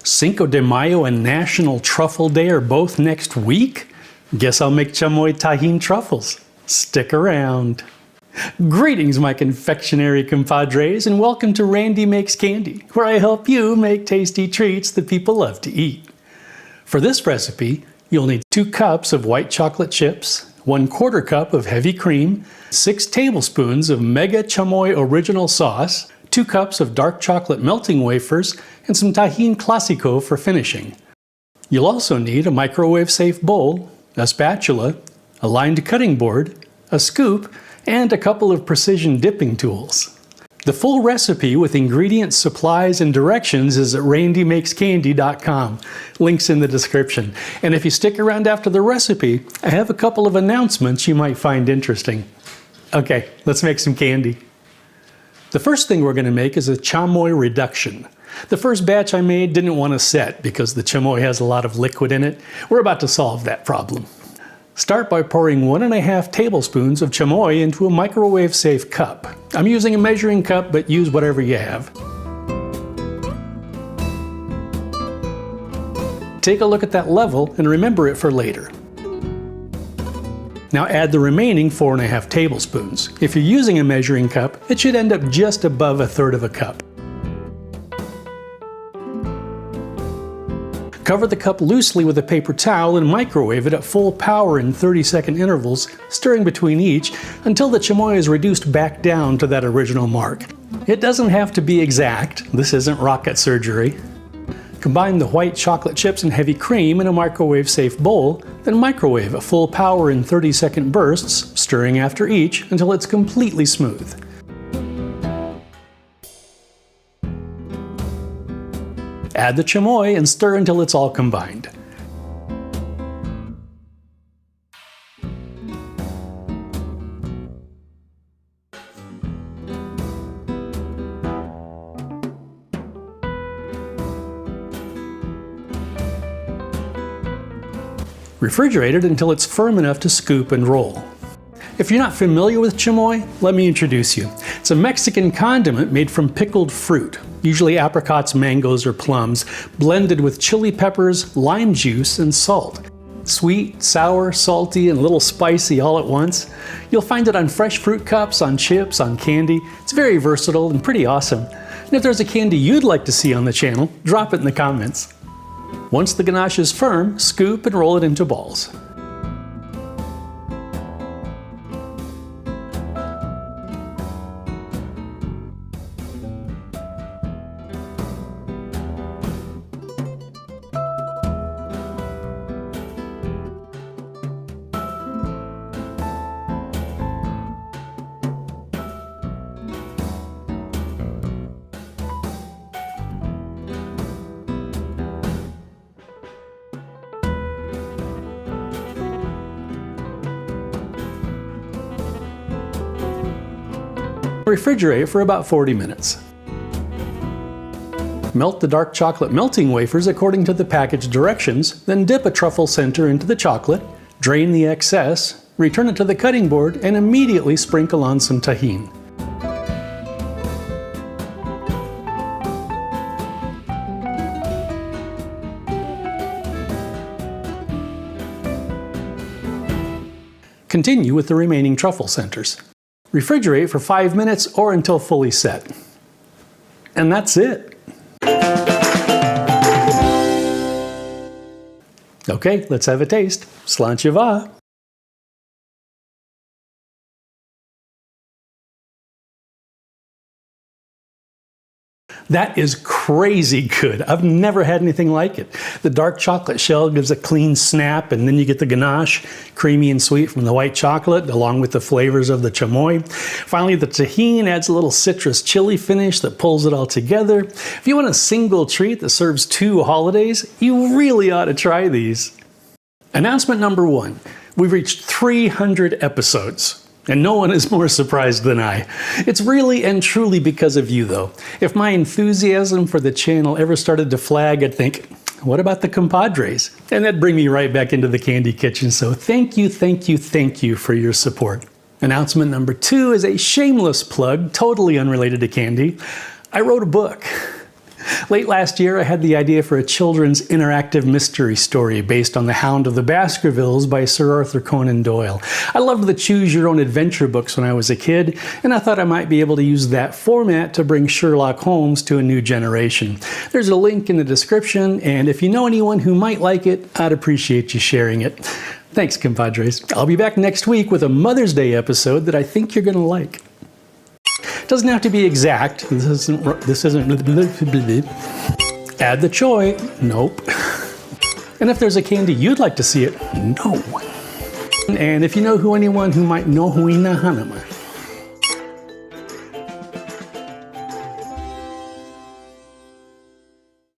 Cinco de Mayo and National Truffle Day are both next week? Guess I'll make Chamoy Tajin truffles. Stick around. Greetings, my confectionery compadres, and welcome to Randy Makes Candy, where I help you make tasty treats that people love to eat. For this recipe, you'll need 2 cups of white chocolate chips, 1/4 cup of heavy cream, 6 tablespoons of Mega Chamoy Original Sauce, 2 cups of dark chocolate melting wafers, and some Tajin Classico for finishing. You'll also need a microwave-safe bowl, a spatula, a lined cutting board, a scoop, and a couple of precision dipping tools. The full recipe with ingredients, supplies, and directions is at randymakescandy.com. Links in the description. And if you stick around after the recipe, I have a couple of announcements you might find interesting. Okay, let's make some candy. The first thing we're going to make is a chamoy reduction. The first batch I made didn't want to set because the chamoy has a lot of liquid in it. We're about to solve that problem. Start by pouring 1½ tablespoons of chamoy into a microwave-safe cup. I'm using a measuring cup, but use whatever you have. Take a look at that level and remember it for later. Now add the remaining 4½ tablespoons. If you're using a measuring cup, it should end up just above 1/3 of a cup. Cover the cup loosely with a paper towel and microwave it at full power in 30-second intervals, stirring between each until the chamoy is reduced back down to that original mark. It doesn't have to be exact. This isn't rocket surgery. Combine the white chocolate chips and heavy cream in a microwave-safe bowl, then microwave at full power in 30-second bursts, stirring after each until it's completely smooth. Add the chamoy and stir until it's all combined. Refrigerate it until it's firm enough to scoop and roll. If you're not familiar with chamoy, let me introduce you. It's a Mexican condiment made from pickled fruit, usually apricots, mangoes, or plums, blended with chili peppers, lime juice, and salt. Sweet, sour, salty, and a little spicy all at once. You'll find it on fresh fruit cups, on chips, on candy. It's very versatile and pretty awesome. And if there's a candy you'd like to see on the channel, drop it in the comments. Once the ganache is firm, scoop and roll it into balls. Refrigerate for about 40 minutes. Melt the dark chocolate melting wafers according to the package directions, then dip a truffle center into the chocolate, drain the excess, return it to the cutting board, and immediately sprinkle on some Tajin. Continue with the remaining truffle centers. Refrigerate for 5 minutes or until fully set. And that's it. Okay, let's have a taste. Slanchiva. That is crazy good. I've never had anything like it. The dark chocolate shell gives a clean snap, and then you get the ganache, creamy and sweet from the white chocolate, along with the flavors of the chamoy. Finally, the Tajin adds a little citrus chili finish that pulls it all together. If you want a single treat that serves 2 holidays, you really ought to try these. Announcement number 1. We've reached 300 episodes. And no one is more surprised than I. It's really and truly because of you, though. If my enthusiasm for the channel ever started to flag, I'd think, what about the compadres? And that'd bring me right back into the candy kitchen. So thank you, thank you, thank you for your support. Announcement number 2 is a shameless plug, totally unrelated to candy. I wrote a book. Late last year, I had the idea for a children's interactive mystery story based on The Hound of the Baskervilles by Sir Arthur Conan Doyle. I loved the choose-your-own-adventure books when I was a kid, and I thought I might be able to use that format to bring Sherlock Holmes to a new generation. There's a link in the description, and if you know anyone who might like it, I'd appreciate you sharing it. Thanks, compadres. I'll be back next week with a Mother's Day episode that I think you're going to like. Doesn't have to be exact. This isn't. Add the choy. Nope. And if there's a candy you'd like to see it, no. And if you know anyone who might know Huina Hanama,